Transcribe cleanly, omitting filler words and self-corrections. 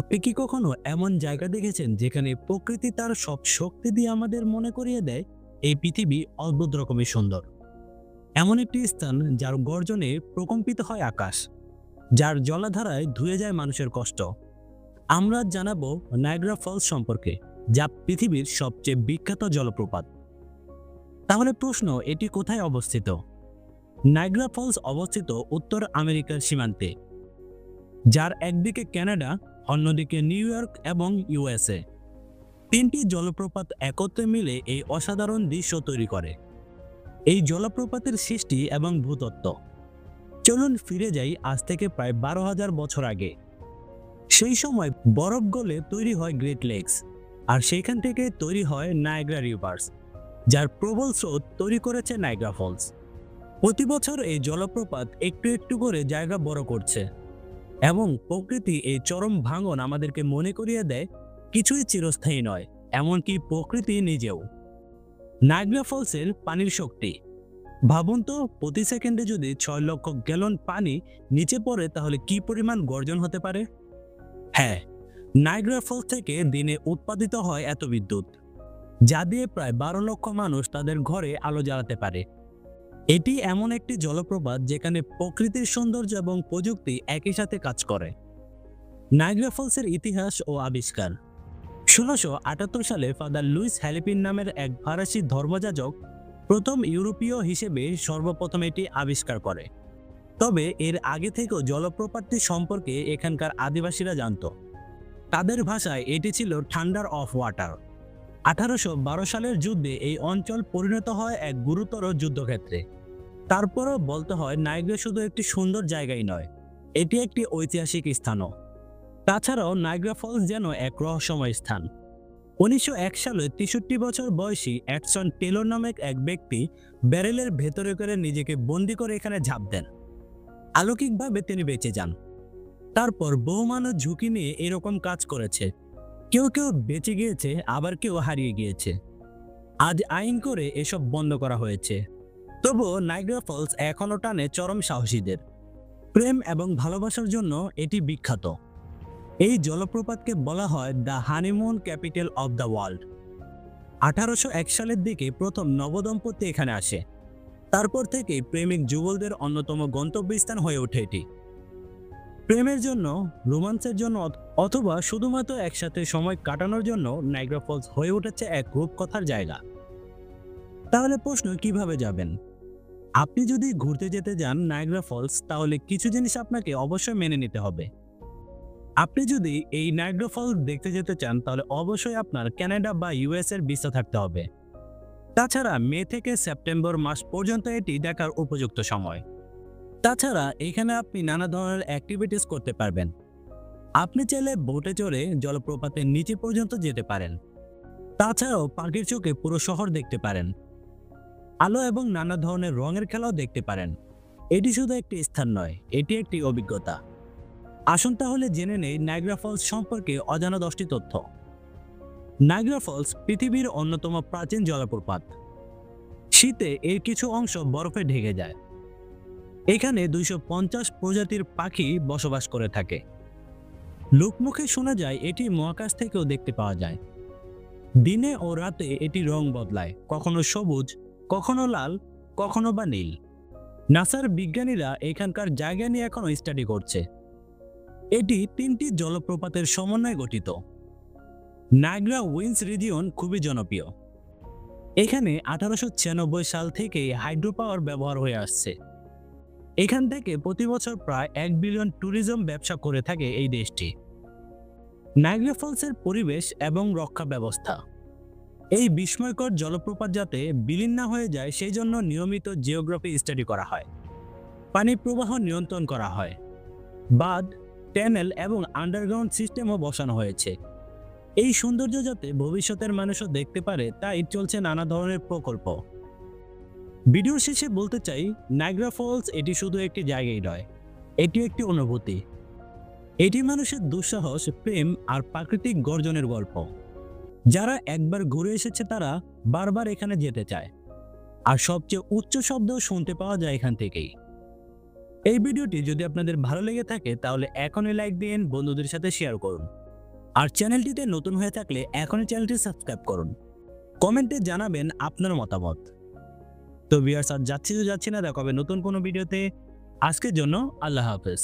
আপনি কি কখনো এমন জায়গা দেখেছেন যেখানে প্রকৃতি তার সব শক্তি দিয়ে আমাদের মনে করিয়ে দেয় এই পৃথিবী অদ্ভুত রকমের সুন্দর? এমন একটি স্থান যার গর্জনে প্রকম্পিত হয় আকাশ, যার জলাধারায় ধুয়ে যায় মানুষের কষ্ট। আমরা জানাবো নায়াগ্রা ফলস সম্পর্কে, যা পৃথিবীর সবচেয়ে বিখ্যাত জলপ্রপাত। তাহলে প্রশ্ন, এটি কোথায় অবস্থিত? নায়াগ্রা ফলস অবস্থিত উত্তর আমেরিকার সীমান্তে, যার একদিকে কানাডা, অন্যদিকে নিউ ইয়র্ক এবং ইউএসএ। তিনটি জলপ্রপাত একত্রে মিলে এই অসাধারণ দৃশ্য তৈরি করে। এই জলপ্রপাতের সৃষ্টি এবং ভূতত্ত্ব। চলুন ফিরে যাই আজ থেকে প্রায় 12,000 বছর আগে। সেই সময় বরফ গলে তৈরি হয় গ্রেট লেকস, আর সেইখান থেকে তৈরি হয় নায়াগ্রা রিভার্স, যার প্রবল স্রোত তৈরি করেছে নায়াগ্রা ফলস। প্রতি বছর এই জলপ্রপাত একটু একটু করে জায়গা বড় করছে, এবং প্রকৃতি এই চরম ভাঙন আমাদেরকে মনে করিয়ে দেয় কিছুই চিরস্থায়ী নয়, এমনকি প্রকৃতি নিজেও। নায়াগ্রা ফলসের পানির শক্তি। ভাবুন তো, প্রতি সেকেন্ডে যদি 6 লক্ষ গ্যালন পানি নিচে পড়ে তাহলে কি পরিমাণ গর্জন হতে পারে? হ্যাঁ, নায়াগ্রা ফলস থেকে দিনে উৎপাদিত হয় এত বিদ্যুৎ, যা দিয়ে প্রায় 12 লক্ষ মানুষ তাদের ঘরে আলো জ্বালাতে পারে। এটি এমন একটি জলপ্রপাত যেখানে প্রকৃতির সৌন্দর্য এবং প্রযুক্তি একই সাথে কাজ করে। নায়াগ্রা ফলসের ইতিহাস ও আবিষ্কার। 1678 সালে ফাদার লুইস হ্যালিপিন নামের এক ফরাসি ধর্মযাজক প্রথম ইউরোপীয় হিসেবে সর্বপ্রথম এটি আবিষ্কার করে। তবে এর আগে থেকেও জলপ্রপাতটি সম্পর্কে এখানকার আদিবাসীরা জানত। তাদের ভাষায় এটি ছিল থান্ডার অফ ওয়াটার। 1812 সালের যুদ্ধে এই অঞ্চল পরিণত হয় এক গুরুতর যুদ্ধক্ষেত্রে। তারপরও বলতে হয়, নায়াগ্রা শুধু একটি সুন্দর জায়গাই নয়, এটি একটি ঐতিহাসিক স্থানও। তাছাড়াও নায়াগ্রা ফলস যেন এক রহস্যময় স্থান। 1901 সালে 63 বছর বয়সী অ্যাডসন টেলর নামক এক ব্যক্তি ব্যারেলের ভেতরে করে নিজেকে বন্দি করে এখানে ঝাঁপ দেন। অলৌকিকভাবে তিনি বেঁচে যান। তারপর বহু মানুষ ঝুঁকি নিয়ে এরকম কাজ করেছে। কেউ কেউ বেঁচে গিয়েছে, আবার কেউ হারিয়ে গিয়েছে। আজ আইন করে এসব বন্ধ করা হয়েছে। তবুও নায়াগ্রা ফলস এখনও টানে চরম সাহসীদের। প্রেম এবং ভালোবাসার জন্য এটি বিখ্যাত। এই জলপ্রপাতকে বলা হয় the honeymoon capital of the world. 1801 সালের দিকে প্রথম নবদম্পতি এখানে আসে। তারপর থেকে প্রেমিক যুগলদের অন্যতম গন্তব্যস্থান হয়ে ওঠে এটি। প্রেমের জন্য, রোমান্সের জন্য, অথবা শুধুমাত্র একসাথে সময় কাটানোর জন্য নায়াগ্রা ফলস হয়ে উঠেছে এক রূপকথার জায়গা। তাহলে প্রশ্ন, কিভাবে যাবেন? আপনি যদি ঘুরতে যেতে যান নায়াগ্রা ফলস, তাহলে কিছু জিনিস আপনাকে অবশ্যই মেনে নিতে হবে। আপনি যদি এই নায়াগ্রা ফলস দেখতে যেতে চান তাহলে অবশ্যই আপনার কানাডা বা ইউএস এর ভিসা থাকতে হবে। তাছাড়া মে থেকে সেপ্টেম্বর মাস পর্যন্ত এটি দেখার উপযুক্ত সময়। তাছাড়া এখানে আপনি নানা ধরনের অ্যাক্টিভিটিস করতে পারবেন। আপনি চাইলে বোটে চড়ে জলপ্রপাতের নিচে পর্যন্ত যেতে পারেন। তাছাড়াও পাখির চোখে পুরো শহর দেখতে পারেন। আলো এবং নানা ধরনের রঙের খেলাও দেখতে পারেন। এটি শুধু একটি স্থান নয়, এটি একটি অভিজ্ঞতা। আসুন তাহলে জেনে নেই নায়াগ্রা ফলস সম্পর্কে অজানা 10টি তথ্য। নায়াগ্রা ফলস পৃথিবীর অন্যতম প্রাচীন জলপ্রপাত। শীতে এর কিছু অংশ বরফে ঢেকে যায়। এখানে 250 প্রজাতির পাখি বসবাস করে থাকে। লোকমুখে শোনা যায় এটি মহাকাশ থেকেও দেখতে পাওয়া যায়। দিনে ও রাতে এটি রং বদলায়, কখনো সবুজ, কখনো লাল, কখনো বা নীল। নাসার বিজ্ঞানীরা এখানকার জায়গা নিয়ে এখনো স্টাডি করছে। এটি 3টি জলপ্রপাতের সমন্বয়ে গঠিত। নায়াগ্রা উইন্স রিজিয়ন খুবই জনপ্রিয়। এখানে 1896 সাল থেকে হাইড্রো পাওয়ার ব্যবহার হয়ে আসছে। এখান থেকে প্রতি বছর প্রায় 1 বিলিয়ন ট্যুরিজম ব্যবসা করে থাকে এই দেশটি। নায়াগ্রা ফলসের পরিবেশ এবং রক্ষা ব্যবস্থা। এই বিস্ময়কর জলপ্রপাত যাতে বিলীন না হয়ে যায় সেই জন্য নিয়মিত জিওগ্রাফি স্টাডি করা হয়। পানি প্রবাহ নিয়ন্ত্রণ করা হয়। বাঁধ, টানেল এবং আন্ডারগ্রাউন্ড সিস্টেমও বসানো হয়েছে। এই সৌন্দর্য যাতে ভবিষ্যতের মানুষও দেখতে পারে তাই চলছে নানা ধরনের প্রকল্প। ভিডিও শেষে বলতে চাই, নায়াগ্রা ফলস এটি শুধু একটি জায়গাই নয়, এটি একটি অনুভূতি। এটি মানুষের দুঃসাহস, প্রেম আর প্রাকৃতিক গর্জনের গল্প। যারা একবার ঘুরে এসেছে তারা বারবার এখানে যেতে চায়, আর সবচেয়ে উচ্চ শব্দ শুনতে পাওয়া যায় এখান থেকেই। এই ভিডিওটি যদি আপনাদের ভালো লেগে থাকে তাহলে এখনই লাইক দিন, বন্ধুদের সাথে শেয়ার করুন। আর চ্যানেলটিতে নতুন হয়ে থাকলে এখনই চ্যানেলটি সাবস্ক্রাইব করুন। কমেন্টে জানাবেন আপনার মতামত। তো ভিউয়ার্স, আর যাচ্ছি না, দেখা হবে নতুন কোনো ভিডিওতে। আজকের জন্য আল্লাহ হাফেজ।